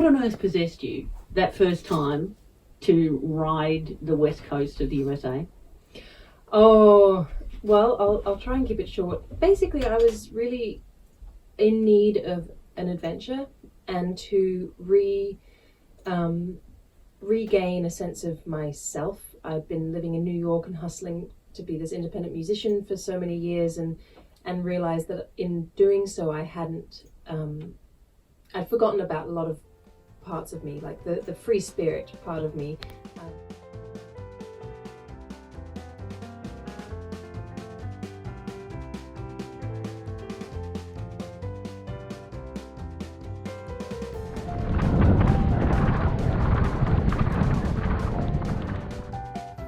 what on earth possessed you that first time to ride the west coast of the USA? Oh, well, I'll try and keep it short. Basically, I was really in need of an adventure and to regain a sense of myself. I'd been living in New York and hustling to be this independent musician for so many years, and realized that in doing so I hadn't I'd forgotten about a lot of parts of me, like the free spirit part of me.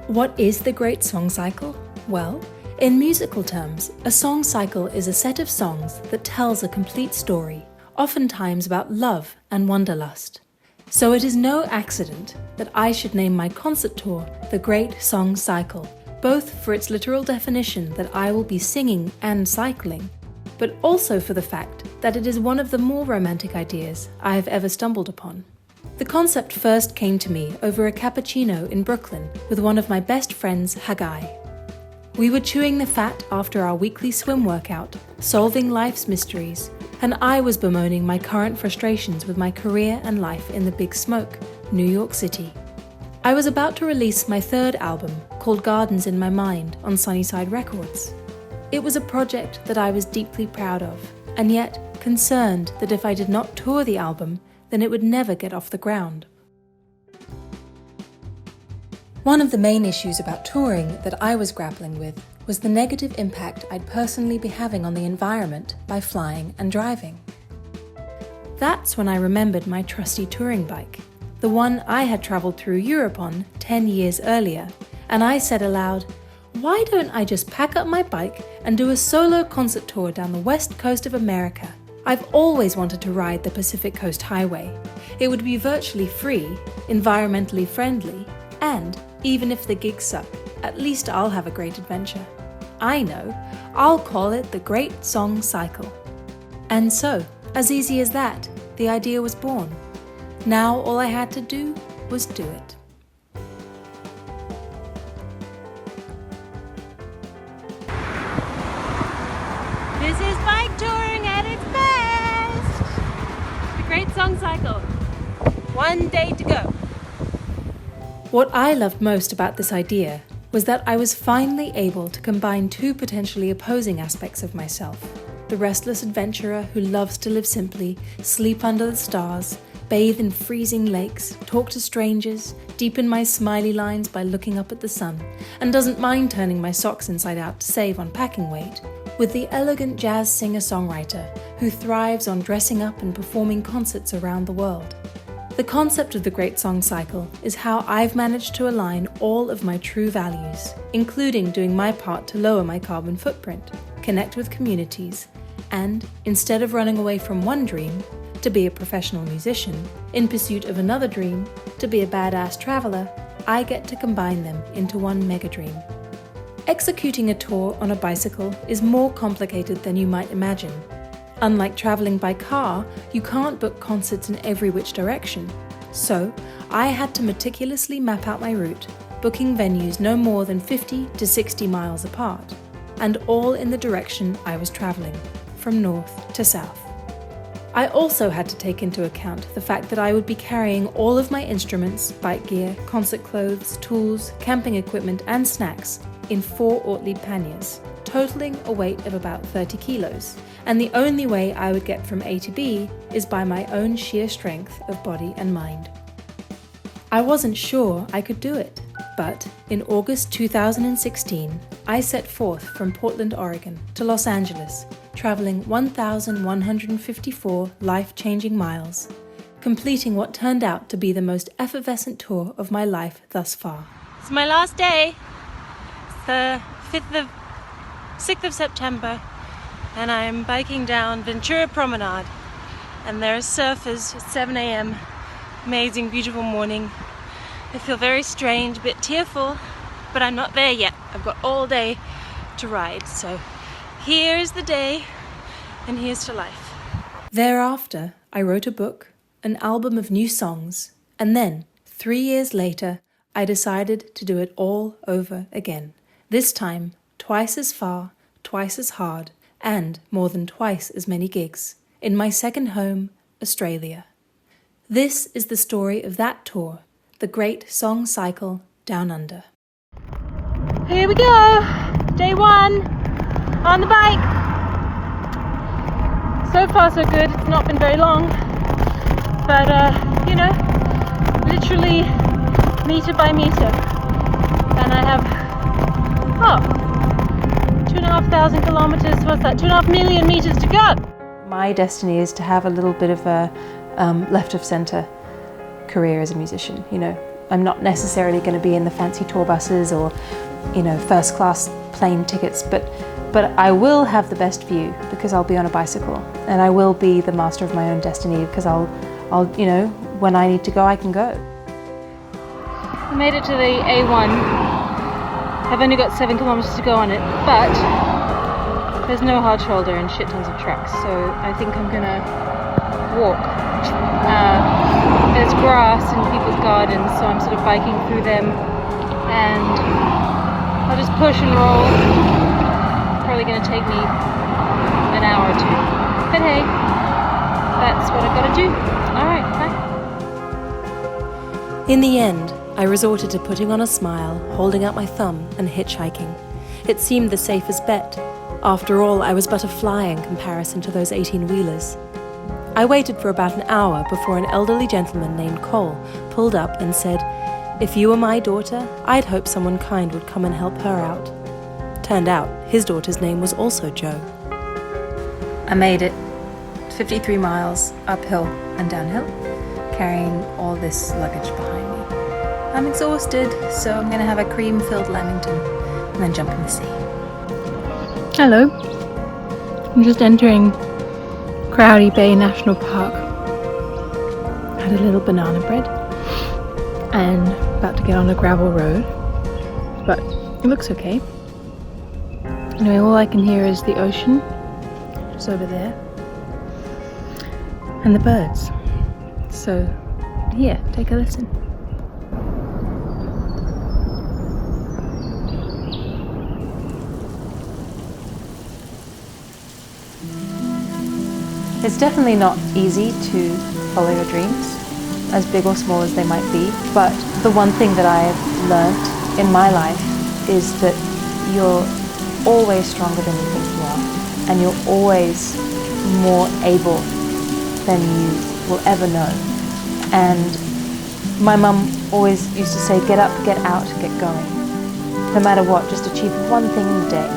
What is the Great Song Cycle? Well, in musical terms, a song cycle is a set of songs that tells a complete story, oftentimes about love and wanderlust. So it is no accident that I should name my concert tour the Great Song Cycle, both for its literal definition that I will be singing and cycling, but also for the fact that it is one of the more romantic ideas I have ever stumbled upon. The concept first came to me over a cappuccino in Brooklyn with one of my best friends, Haggai. We were chewing the fat after our weekly swim workout, solving life's mysteries, and I was bemoaning my current frustrations with my career and life in the Big Smoke, New York City. I was about to release my third album, called Gardens in My Mind, on Sunnyside Records. It was a project that I was deeply proud of, and yet concerned that if I did not tour the album, then it would never get off the ground. One of the main issues about touring that I was grappling with was the negative impact I'd personally be having on the environment by flying and driving. That's when I remembered my trusty touring bike, the one I had travelled through Europe on 10 years earlier, and I said aloud, "Why don't I just pack up my bike and do a solo concert tour down the west coast of America? I've always wanted to ride the Pacific Coast Highway. It would be virtually free, environmentally friendly, and even if the gigs suck, at least I'll have a great adventure. I know, I'll call it the Great Song Cycle." And so, as easy as that, the idea was born. Now all I had to do was do it. This is bike touring at its best! The Great Song Cycle. One day to go. What I loved most about this idea was that I was finally able to combine two potentially opposing aspects of myself. The restless adventurer who loves to live simply, sleep under the stars, bathe in freezing lakes, talk to strangers, deepen my smiley lines by looking up at the sun, and doesn't mind turning my socks inside out to save on packing weight, with the elegant jazz singer-songwriter who thrives on dressing up and performing concerts around the world. The concept of the Great Song Cycle is how I've managed to align all of my true values, including doing my part to lower my carbon footprint, connect with communities, and, instead of running away from one dream, to be a professional musician, in pursuit of another dream, to be a badass traveler, I get to combine them into one mega dream. Executing a tour on a bicycle is more complicated than you might imagine. Unlike traveling by car, you can't book concerts in every which direction. So, I had to meticulously map out my route, booking venues no more than 50 to 60 miles apart, and all in the direction I was traveling, from north to south. I also had to take into account the fact that I would be carrying all of my instruments, bike gear, concert clothes, tools, camping equipment, and snacks in 4 Ortlieb panniers, totaling a weight of about 30 kilos, and the only way I would get from A to B is by my own sheer strength of body and mind. I wasn't sure I could do it, but in August 2016, I set forth from Portland, Oregon to Los Angeles, traveling 1,154 life-changing miles, completing what turned out to be the most effervescent tour of my life thus far. It's my last day. It's the 6th of September, and I'm biking down Ventura Promenade, and there are surfers at 7 a.m. Amazing, beautiful morning. I feel very strange, a bit tearful, but I'm not there yet. I've got all day to ride, so here's the day, and here's to life. Thereafter, I wrote a book, an album of new songs, and then, 3 years later, I decided to do it all over again. This time, twice as far, twice as hard, and more than twice as many gigs, in my second home, Australia. This is the story of that tour, the Great Song Cycle Down Under. Here we go! Day 1 on the bike. So far so good. It's not been very long, but literally meter by meter, and I have 2,500 kilometers. What's that? 2.5 million meters to go. My destiny is to have a little bit of a left of centre career as a musician. I'm not necessarily going to be in the fancy tour buses or first class plane tickets, but I will have the best view because I'll be on a bicycle, and I will be the master of my own destiny because I'll when I need to go, I can go. I made it to the A1. I've only got 7 kilometers to go on it, but there's no hard shoulder and shit tons of trucks, so I think I'm gonna walk. There's grass in people's gardens, so I'm sort of biking through them, and I'll just push and roll. Probably gonna take me an hour or 2, but hey, that's what I've got to do. Alright, bye. In the end, I resorted to putting on a smile, holding out my thumb, and hitchhiking. It seemed the safest bet. After all, I was but a fly in comparison to those 18-wheelers. I waited for about an hour before an elderly gentleman named Cole pulled up and said, "If you were my daughter, I'd hope someone kind would come and help her out." Turned out, his daughter's name was also Jo. I made it 53 miles uphill and downhill, carrying all this luggage behind me. I'm exhausted, so I'm going to have a cream-filled lamington and then jump in the sea. Hello. I'm just entering Crowdy Bay National Park. Had a little banana bread and about to get on a gravel road, but it looks okay. Anyway, all I can hear is the ocean, just over there, and the birds. So, here, take a listen. It's definitely not easy to follow your dreams, as big or small as they might be, but the one thing that I've learnt in my life is that you're always stronger than you think you are, and you're always more able than you will ever know. And my mum always used to say, get up, get out, get going. No matter what, just achieve one thing in the day.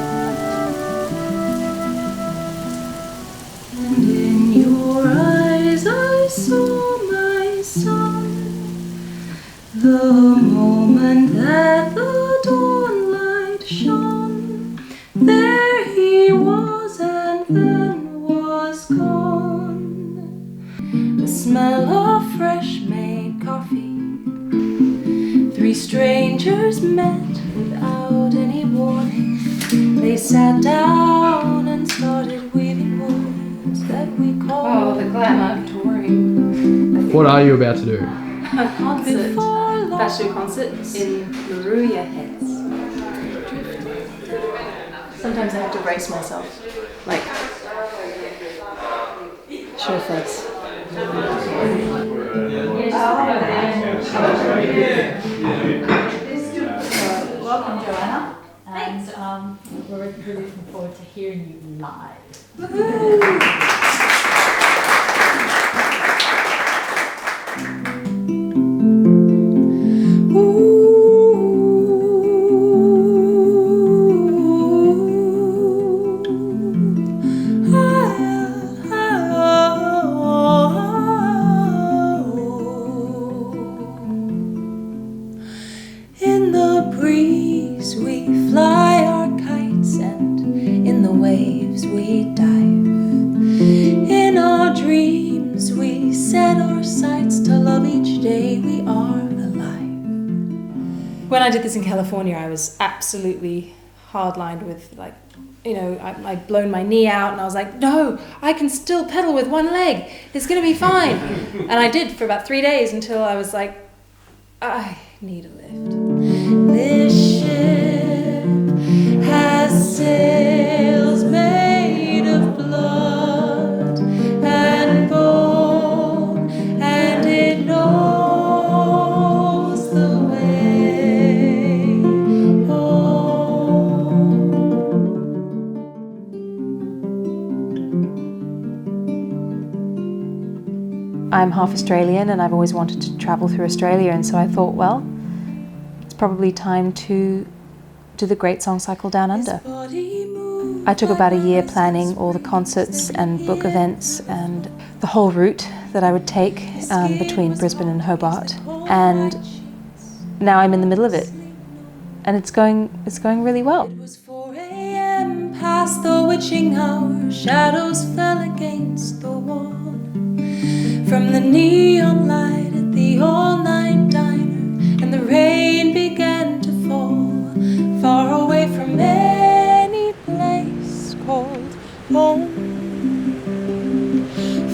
In your eyes I saw my son, the moment that the dawnlight shone. There he was and then was gone. The smell of fresh made coffee. 3 strangers met without any warning. They sat down and started weaving words that we call. Oh, the glamour of touring. What are you about to do? A concert, bachelor concert in Maruya Heads. Sometimes I have to brace myself, like show face. Welcome, Joanna, and we're really looking forward to hearing you live. In the breeze we fly our kites, and in the waves we dive. In our dreams we set our sights to love each day we are alive. When I did this in California, I was absolutely hard-lined with I'd blown my knee out, and I was like, no, I can still pedal with one leg. It's going to be fine. And I did for about 3 days until I was like, I need a lift. This ship has sails made of blood and bone, and it knows the way home. I'm half Australian, and I've always wanted to travel through Australia, and so I thought, well, it's probably time to do the Great Song Cycle Down Under. I took about a year planning all the concerts and book events and the whole route that I would take between Brisbane and Hobart, and now I'm in the middle of it, and it's going really well. It was 4 a.m. past the witching hour, shadows fell against the wall. From the neon light at the all-night diner, and the rain began to fall, far away from any place called home,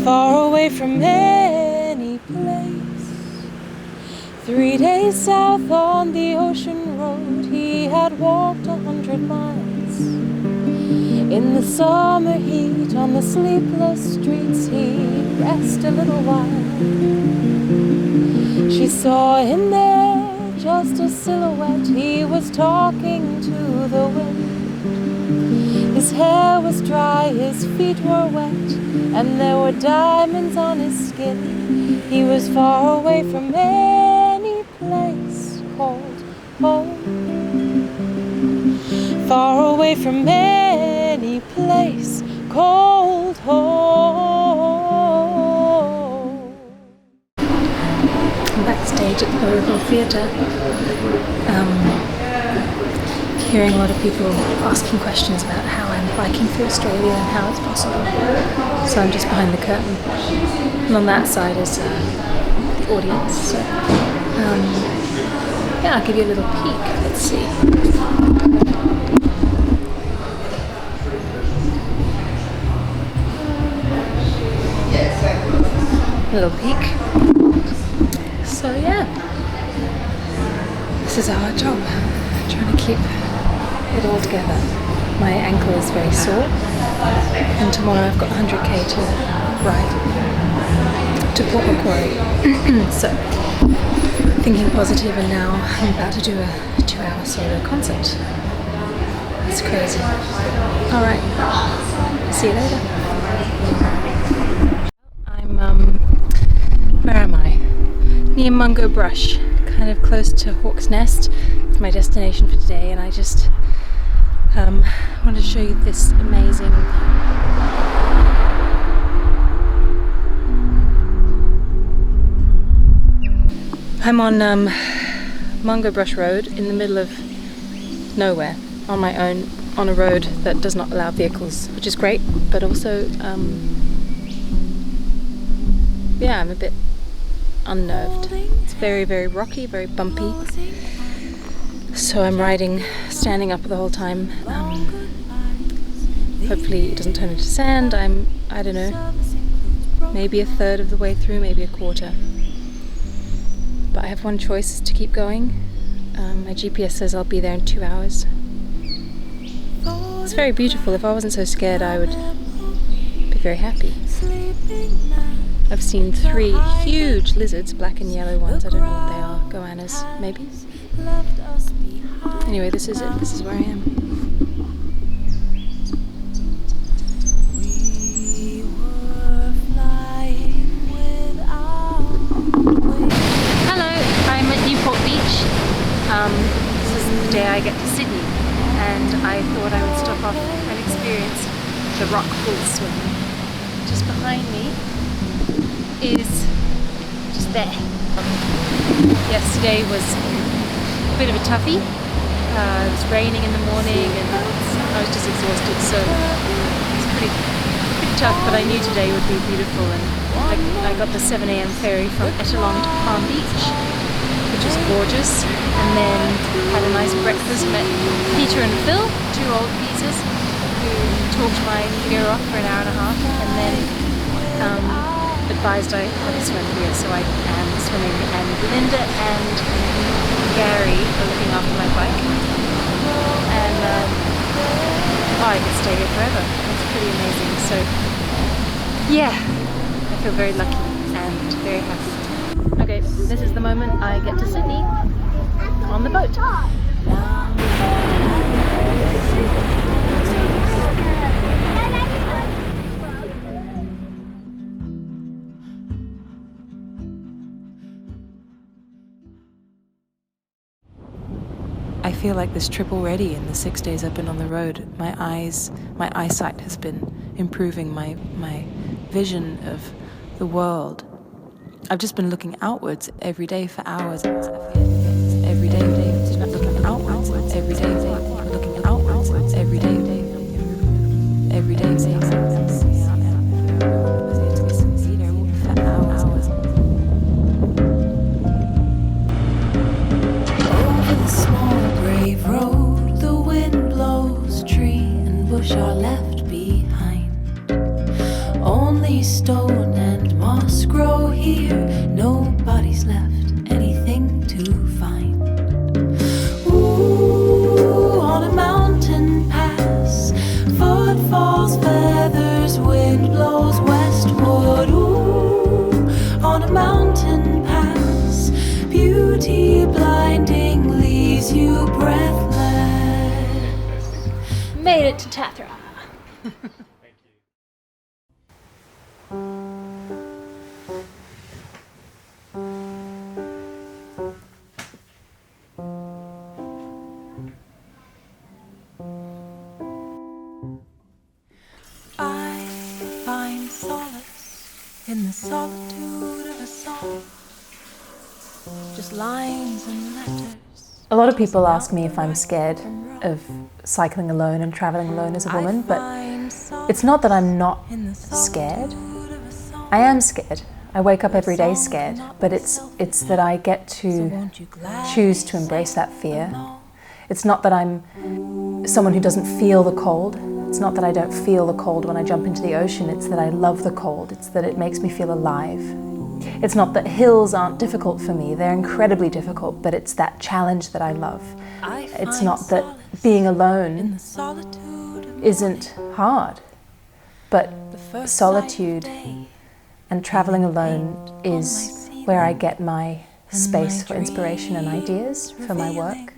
far away from any place. 3 days south on the ocean road, he had walked 100 miles. In the summer heat, on the sleepless streets, he'd rest a little while. She saw him there, just a silhouette. He was talking to the wind. His hair was dry, his feet were wet, and there were diamonds on his skin. He was far away from any place called home, far away from any place called home. I'm backstage at the Royal Theatre, hearing a lot of people asking questions about how I'm biking through Australia and how it's possible. So I'm just behind the curtain, and on that side is the audience. So yeah, I'll give you a little peek. Let's see. Little peek. So yeah, this is our job, trying to keep it all together. My ankle is very sore, and tomorrow I've got 100k to ride to Port Macquarie. So thinking positive, and now I'm about to do a 2-hour solo concert. It's crazy. Alright, see you later. Where am I? Near Mungo Brush, kind of close to Hawk's Nest. It's my destination for today, and I just wanted to show you this amazing I'm on Mungo Brush Road in the middle of nowhere, on my own, on a road that does not allow vehicles, which is great, but also yeah, I'm a bit unnerved. It's very, very rocky, very bumpy. So I'm riding, standing up the whole time. Hopefully it doesn't turn into sand. I don't know, maybe a third of the way through, maybe a quarter. But I have one choice, is to keep going. My GPS says I'll be there in 2 hours. It's very beautiful. If I wasn't so scared, I would be very happy. I've seen 3 huge lizards, black and yellow ones. I don't know what they are. Goannas, maybe? Anyway, this is it. This is where I am. Hello, I'm at Newport Beach. This is the day I get to Sydney, and I thought I would stop off and experience the rock pool swimming. Just behind me is just there. Yesterday was a bit of a toughie. It was raining in the morning and I was just exhausted, so it was pretty tough, but I knew today would be beautiful, and I got the 7 a.m. ferry from Ettalong to Palm Beach, which was gorgeous, and then had a nice breakfast, met Peter and Phil, 2 old geezers, who talked my ear off for an hour and a half, and then advised I had to swim here, so I am swimming, and Linda and Gary are looking after my bike, and I could stay here forever. It's pretty amazing. So yeah, I feel very lucky and very happy. Okay, this is the moment I get to Sydney on the boat. I feel like this trip already in the 6 days I've been on the road. My eyesight has been improving, my vision of the world. I've just been looking outwards every day for hours. Every day, looking outwards every day, looking outwards every day, every day, for hours. Over the small brave road, the wind blows, tree and bush are left behind. Only stone and moss grow here, nobody's left anything to find. Ooh, on a mountain pass, footfalls, feathers, wind blows westward. Ooh, on a mountain pass, beauty blinding leaves you breathless. Made it to Tathra. I find solace in the solitude of a song. Just lines and letters. A lot of people ask me if I'm scared of cycling alone and traveling alone as a woman, but it's not that I'm not scared. I am scared. I wake up every day scared, but it's that I get to choose to embrace that fear. It's not that I'm someone who doesn't feel the cold. It's not that I don't feel the cold when I jump into the ocean. It's that I love the cold. It's that it makes me feel alive. It's not that hills aren't difficult for me. They're incredibly difficult, but it's that challenge that I love. It's not that being alone isn't hard, but solitude and traveling alone is where I get my space for inspiration and ideas for my work.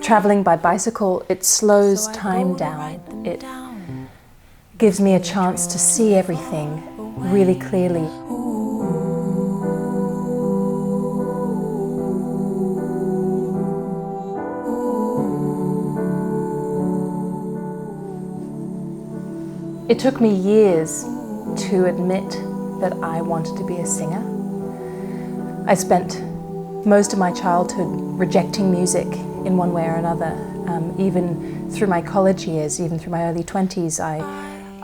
Traveling by bicycle, it slows time down. It gives me a chance to see everything really clearly. It took me years to admit that I wanted to be a singer. I spent most of my childhood rejecting music in one way or another. Even through my college years, even through my early 20s,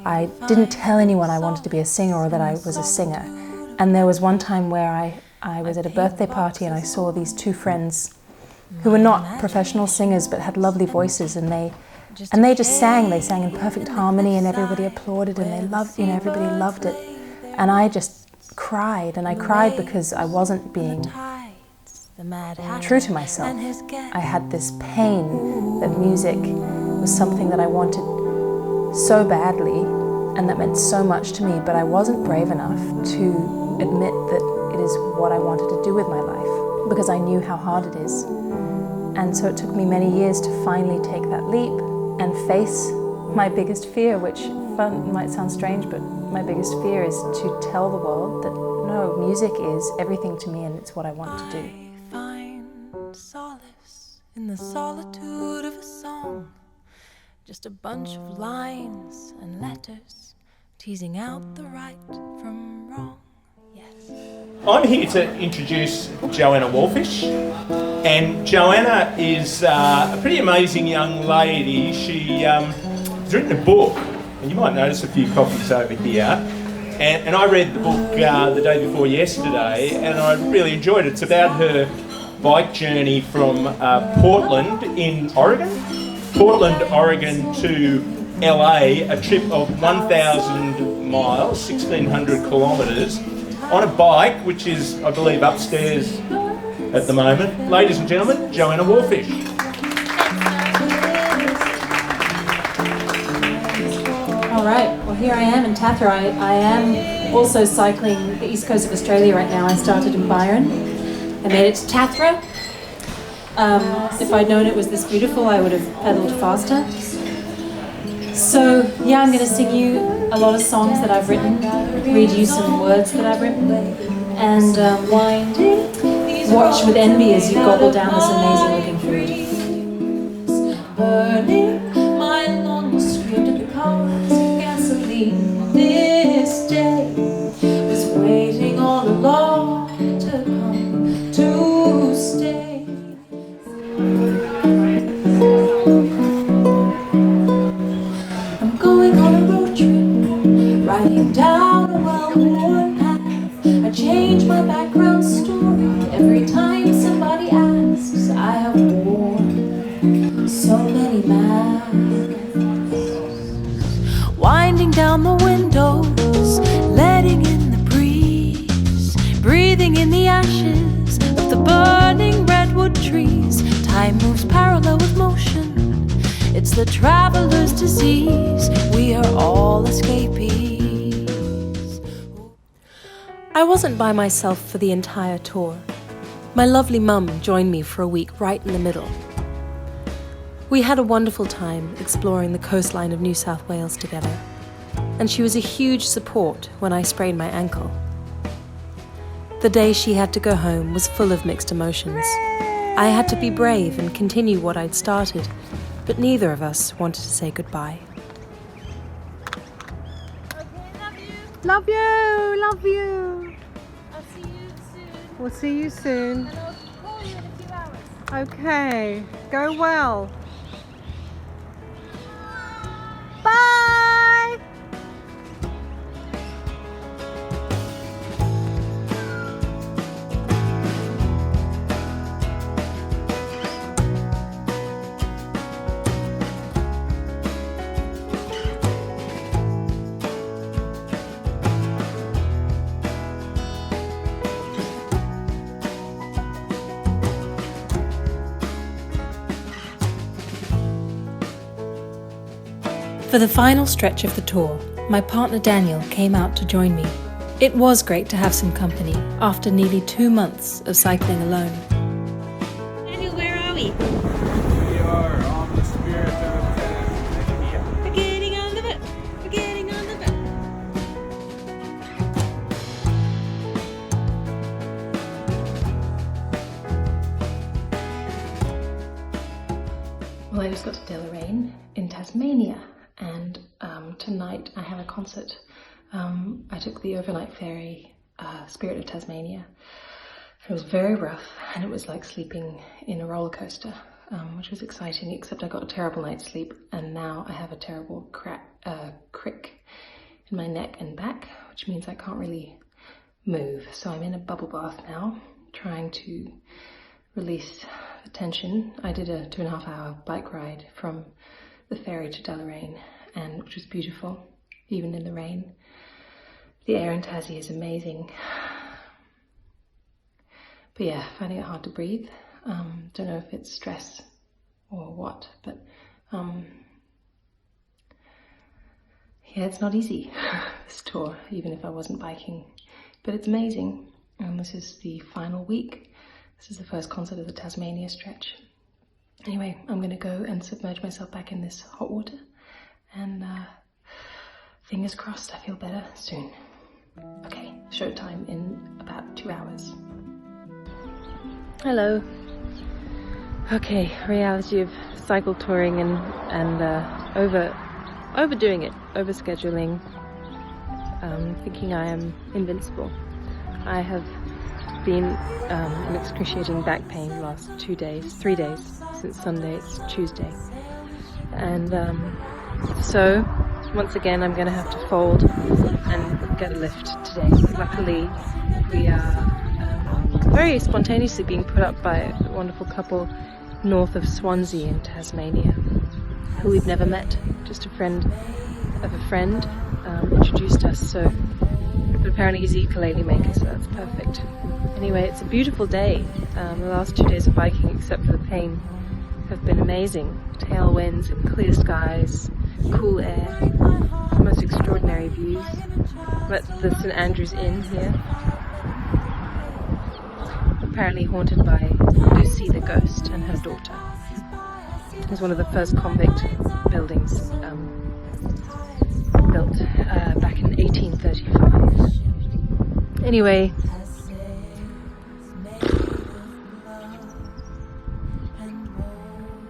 I didn't tell anyone I wanted to be a singer or that I was a singer. And there was one time where I was at a birthday party and I saw these two friends who were not professional singers but had lovely voices, and they just sang. They sang in perfect harmony and everybody applauded and they loved, everybody loved it. And I just cried, and I cried because I wasn't being true to myself. I had this pain that music was something that I wanted so badly and that meant so much to me, but I wasn't brave enough to admit that it is what I wanted to do with my life because I knew how hard it is. And so it took me many years to finally take that leap and face my biggest fear, which might sound strange, but my biggest fear is to tell the world that no, music is everything to me and it's what I want to do. I find solace in the solitude of a song. Just a bunch of lines and letters teasing out the right from wrong. Yes. I'm here to introduce Joanna Wallfisch, and Joanna is a pretty amazing young lady. She's written a book, and you might notice a few copies over here, and I read the book the day before yesterday, and I really enjoyed it. It's about her bike journey from Portland in Oregon Portland, Oregon to LA, a trip of 1,000 miles, 1,600 kilometres, on a bike, which is, I believe, upstairs at the moment. Ladies and gentlemen, Joanna Wallfisch. All right, well here I am in Tathra. I am also cycling the east coast of Australia right now. I started in Byron. I made it to Tathra. If I'd known it was this beautiful, I would have pedaled faster. So yeah, I'm going to sing you a lot of songs that I've written, read you some words that I've written, and watch with envy as you gobble down this amazing looking food. Burning, my lungs screamed at the cars of gasoline. This day was waiting all along to come to stay. I'm going on a road trip, riding down a well-worn path. I change my background story every time somebody asks. I have worn so many masks. Winding down the windows, letting in the breeze, breathing in the ashes of the burning redwood trees. Time moves parallel with motion. It's the traveler's disease. We are all escapees. I wasn't by myself for the entire tour. My lovely mum joined me for a week right in the middle. We had a wonderful time exploring the coastline of New South Wales together, and she was a huge support when I sprained my ankle. The day she had to go home was full of mixed emotions. I had to be brave and continue what I'd started, but neither of us wanted to say goodbye. Love you, love you. I'll see you soon. We'll see you soon. And I'll call you in a few hours. Okay, go well. Bye. For the final stretch of the tour, my partner Daniel came out to join me. It was great to have some company after nearly 2 months of cycling alone. Daniel, where are we? We are on the spirit of Tasmania. We're getting on the boat. We're getting on the boat. Well, I just got to Deloraine in Tasmania, and tonight I have a concert. I took the overnight ferry, Spirit of Tasmania. It was very rough, and it was like sleeping in a roller coaster, which was exciting, except I got a terrible night's sleep, and now I have a terrible crick in my neck and back, which means I can't really move. So I'm in a bubble bath now, trying to release the tension. I did a 2.5-hour bike ride from the ferry to Deloraine, and which was beautiful, even in the rain. The air in Tassie is amazing. But yeah, finding it hard to breathe. Don't know if it's stress or what, but yeah, it's not easy, this tour, even if I wasn't biking. But it's amazing. And this is the final week. This is the first concert of the Tasmania stretch. Anyway, I'm going to go and submerge myself back in this hot water, and fingers crossed I feel better soon. Okay, showtime in about 2 hours. Hello. Okay, reality of cycle touring and overdoing it, overscheduling, thinking I am invincible. I have been in excruciating back pain the last 3 days, since Sunday, it's Tuesday. And so, once again, I'm going to have to fold and get a lift today. Luckily, we are very spontaneously being put up by a wonderful couple north of Swansea in Tasmania. who we've never met, just a friend of a friend introduced us, so, but apparently he's a ukulele maker, so that's perfect. Anyway, it's a beautiful day. The last 2 days of biking, except for the pain, have been amazing. Tailwinds and clear skies, cool air, most extraordinary views. I'm at the St Andrew's Inn here, apparently haunted by Lucy the ghost and her daughter. It's one of the first convict buildings built back in 1835. Anyway,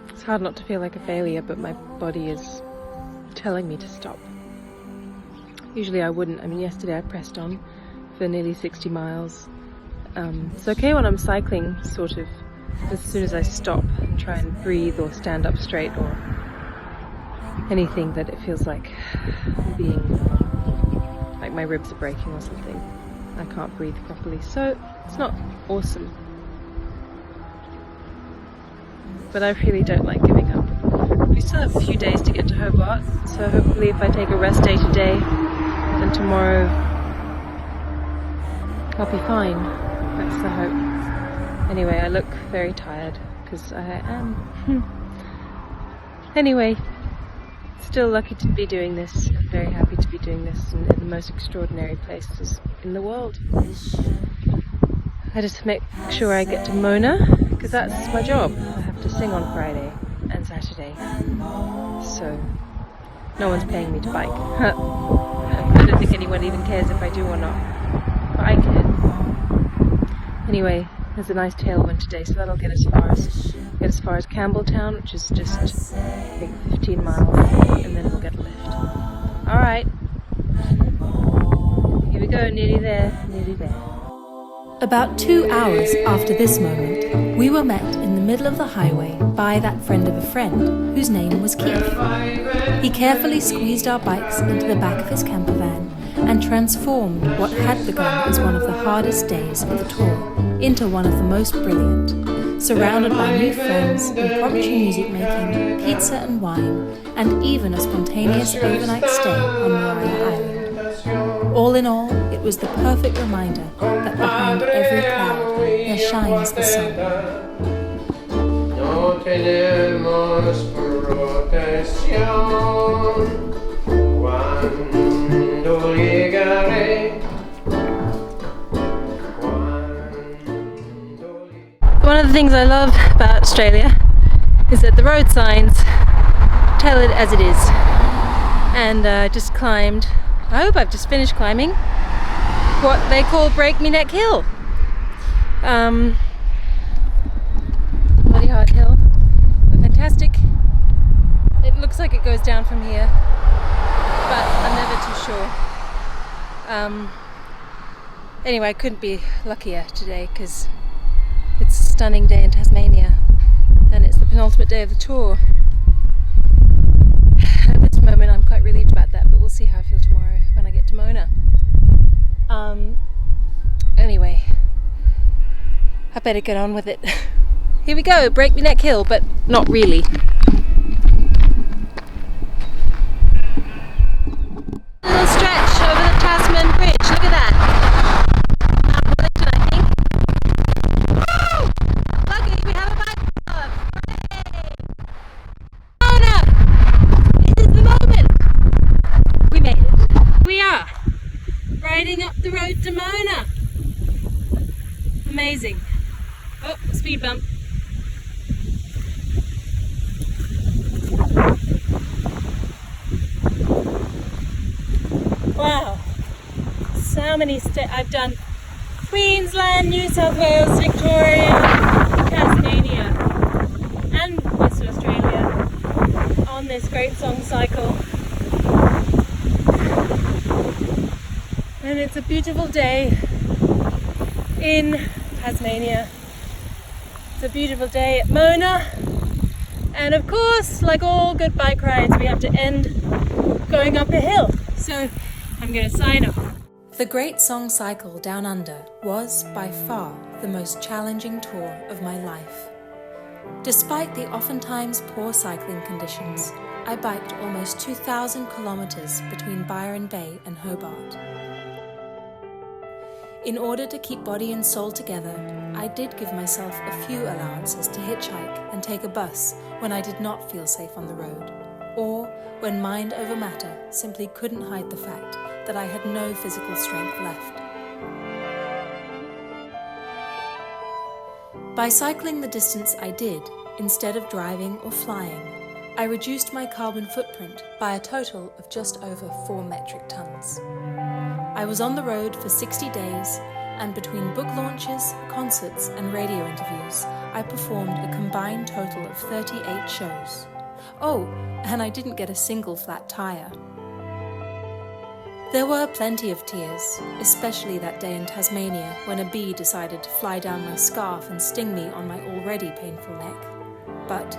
it's hard not to feel like a failure, but my body is telling me to stop. Usually I wouldn't. I mean, yesterday I pressed on for nearly 60 miles. It's okay when I'm cycling, sort of, as soon as I stop and try and breathe or stand up straight or anything that it feels like being, like my ribs are breaking or something. I can't breathe properly, so it's not awesome. But I really don't like giving up. We still have a few days to get to Hobart, so hopefully if I take a rest day today, then tomorrow I'll be fine. That's the hope. Anyway, I look very tired, because I am. Anyway, still lucky to be doing this. I'm very happy to be doing this in the most extraordinary places in the world. I just make sure I get to Mona, because that's my job. I have to sing on Friday and Saturday. So, no one's paying me to bike. I don't think anyone even cares if I do or not. But I care. Anyway, there's a nice tailwind today, so that'll get as far as Campbelltown, which is just, I think, 15 miles, and then we'll get a lift. Alright. Here we go, nearly there, nearly there. About 2 hours after this moment, we were met in the middle of the highway by that friend of a friend, whose name was Keith. He carefully squeezed our bikes into the back of his camper van and transformed what had begun as one of the hardest days of the tour into one of the most brilliant, surrounded by new friends, impromptu music making, pizza and wine, and even a spontaneous overnight stay on Mariah Island. All in all, it was the perfect reminder that behind every cloud there shines the sun. No tenemos protección cuando llegaré. One of the things I love about Australia is that the road signs tell it as it is. And I just climbed, I hope I've just finished climbing, what they call Break-Me-Neck Hill. Bloody hard hill, but fantastic. It looks like it goes down from here, but I'm never too sure. Anyway, I couldn't be luckier today because it's a stunning day in Tasmania and it's the penultimate day of the tour. At this moment I'm quite relieved about that, but we'll see how I feel tomorrow when I get to Mona. Anyway, I better get on with it. Here we go, Break-Me-Neck Hill, but not really. A little stretch over the Tasman Bridge, look at that. Wellington, I think. Woo! Lucky we have a bike club. Hooray! Mona! This is the moment! We made it. We are riding up the road to Mona. Amazing. Oh, speed bump. Wow. So many I've done Queensland, New South Wales, Victoria, Tasmania, and Western Australia on this great song cycle. And it's a beautiful day in Tasmania. It's a beautiful day at Mona. And of course, like all good bike rides, we have to end going up a hill. So I'm going to sign off. The Great Song Cycle Down Under was by far the most challenging tour of my life. Despite the oftentimes poor cycling conditions, I biked almost 2,000 kilometers between Byron Bay and Hobart. In order to keep body and soul together, I did give myself a few allowances to hitchhike and take a bus when I did not feel safe on the road, or when mind over matter simply couldn't hide the fact that I had no physical strength left. By cycling the distance I did, instead of driving or flying, I reduced my carbon footprint by a total of just over 4 metric tons. I was on the road for 60 days, and between book launches, concerts, and radio interviews, I performed a combined total of 38 shows. Oh, and I didn't get a single flat tire. There were plenty of tears, especially that day in Tasmania when a bee decided to fly down my scarf and sting me on my already painful neck. But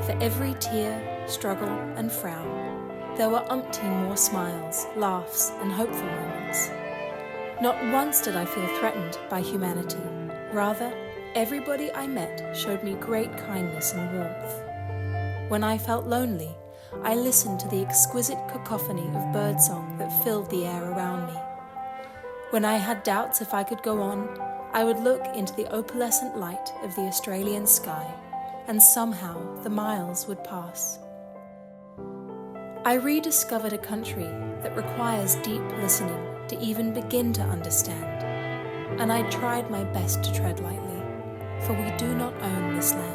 for every tear, struggle, and frown, there were umpteen more smiles, laughs, and hopeful moments. Not once did I feel threatened by humanity. Rather, everybody I met showed me great kindness and warmth. When I felt lonely, I listened to the exquisite cacophony of birdsong that filled the air around me. When I had doubts if I could go on, I would look into the opalescent light of the Australian sky, and somehow the miles would pass. I rediscovered a country that requires deep listening to even begin to understand, and I tried my best to tread lightly, for we do not own this land.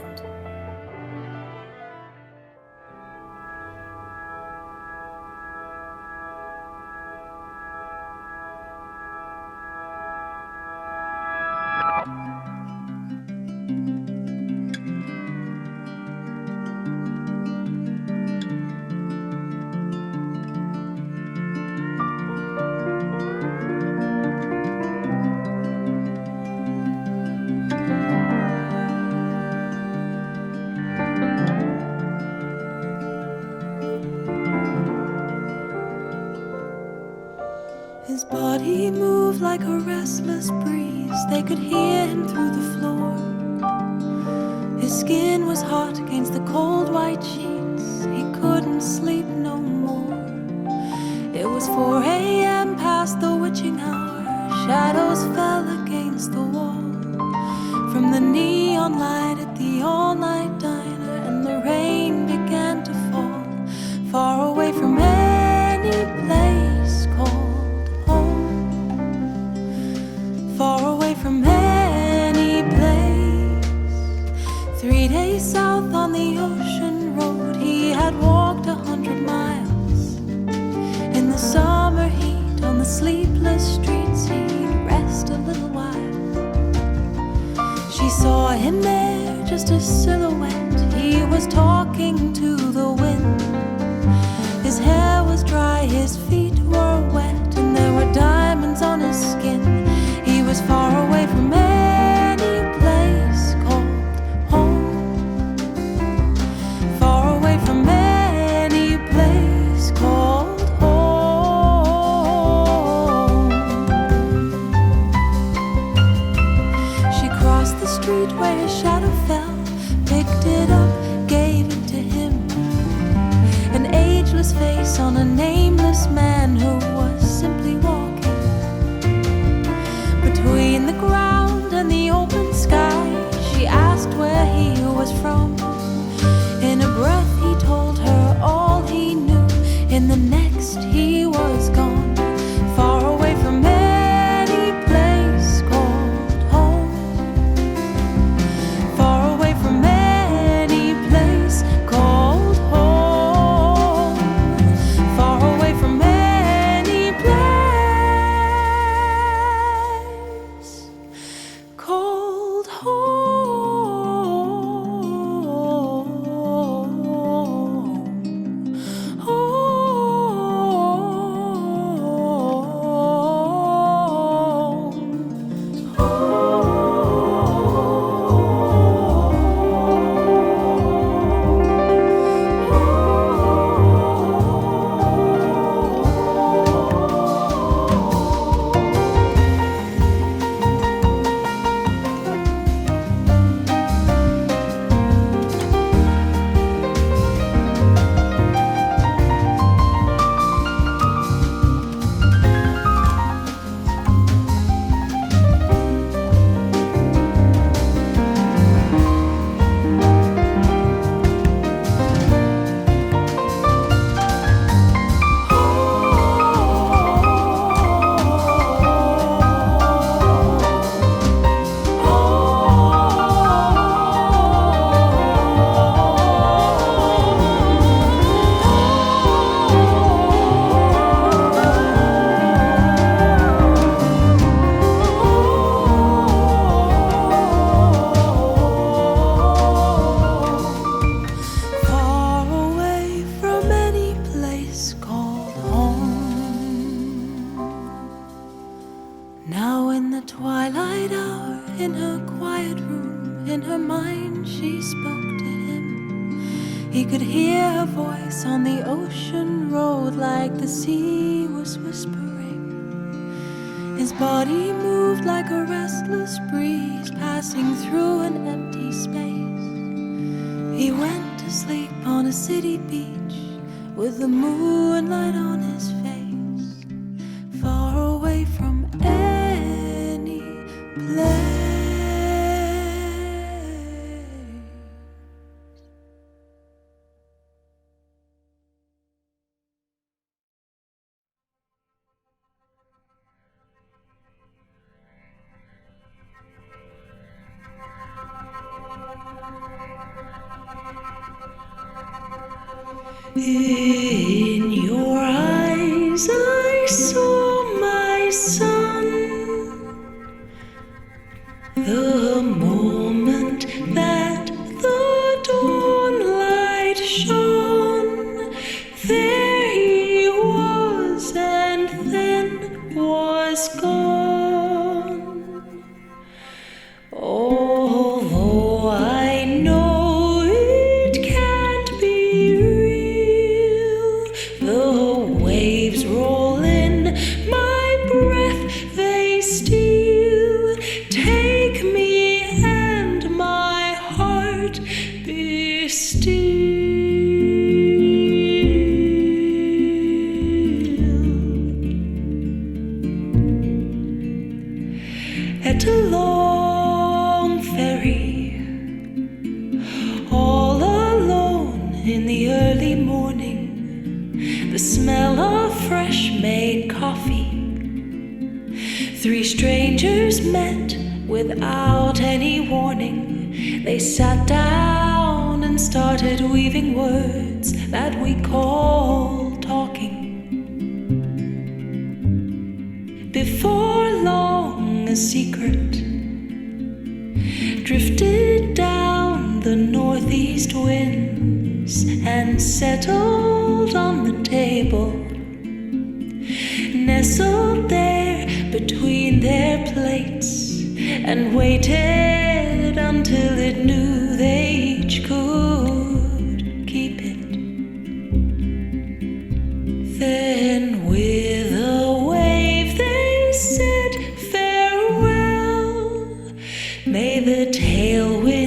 His body moved like a restless breeze. They could hear him through the floor. His skin was hot against the cold white sheets. He couldn't sleep no more. It was 4 a.m. past the witching hour. Shadows fell against the wall from the neon light at the all-night diner, and the rain began to fall far away from any place called home, far away from any place. 3 days south on the ocean road, he had walked 100 miles. In the summer heat on the sleepless streets, he'd rest a little while. She saw him there, just a silhouette. He was talking to the wind. His hair was dry, his feet were wet, and there were diamonds on his skin. He was far away from any place called home, far away from any place called home. She crossed the street where his shadow fell, picked it up, gave it to him. An ageless face on a nameless man who was simply walking between the ground and the open sky. She asked where he was from. In a breath he told her all he knew. In the next he was gone, far away from any place called home, far away from any place called home, far away from any place. In the twilight hour, in her quiet room, in her mind she spoke to him. He could hear her voice on the ocean road like the sea was whispering. His body moved like a restless breeze passing through an empty space. He went to sleep on a city beach with the moonlight on his face, far away from any place. In your eyes I saw my son. The moment that the dawnlight shone, there he was and then was gone. Although I know it can't be real, the waves roll in, my breath they steal. Take me and my heart be still. At a long ferry, all alone in the early morning, the smell of fresh made coffee. 3 strangers met without any warning. They sat down and started weaving words that we call talking. Before long, a secret drifted down the northeast winds and settled on the table, nestled there between their plates, and waited until it knew they each could keep it. Then with a wave they said farewell. May the tailwind